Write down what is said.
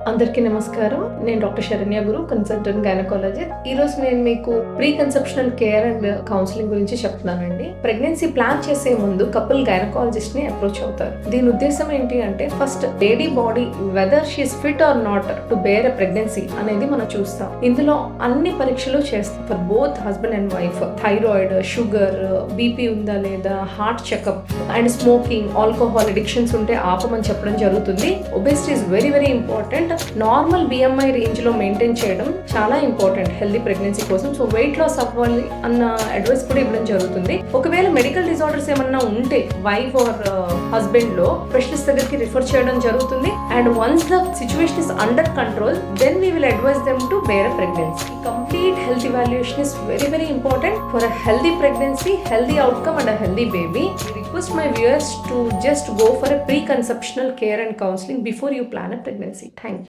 అందరికీ నమస్కారం. నేను డాక్టర్ శరణ్య గురు, కన్సల్టెంట్ గైనకాలజిస్ట్. ఈ రోజు నేను మీకు pre conceptional care and counselling గురించి చెప్తున్నానండి. ప్రెగ్నెన్సీ ప్లాన్ చేసే ముందు కపుల్ గైనకాలజిస్ట్ ని అప్రోచ్ అవుతారు. దీని ఉద్దేశం ఏంటి అంటే, first lady body whether she is fit or not to bear a pregnancy అనేది మనం చూస్తాం. ఇందులో అన్ని పరీక్షలు చేస్తాం for both husband and wife. Thyroid, sugar, BP ఉందా లేదా, heart checkup and smoking, alcohol addictions ఉంటే ఆపమని చెప్పడం జరుగుతుంది. Obesity is very very important. Normal BMI range లో మెయింటైన్ చేయడం చాలా ఇంపార్టెంట్ హెల్దీ ప్రెగ్నెన్సీ కోసం. సో వెయిట్ లాస్ అవ్వాలి అన్న అడ్వైస్ కూడా ఇవ్వడం జరుగుతుంది. ఒకవేళ మెడికల్ డిజార్డర్స్ ఏమన్నా ఉంటే వైఫ్ ఆర్ హస్బెండ్ లో స్పెషలిస్ట్ దగ్గరికి రిఫర్ చేయడం జరుగుతుంది. And once the situation is under control, then we will advise them to bear a pregnancy. Complete health evaluation is very very important for a healthy pregnancy, healthy outcome and a healthy baby. I request my viewers to just go for a pre-conceptional care and counseling before you plan a pregnancy. Thank you.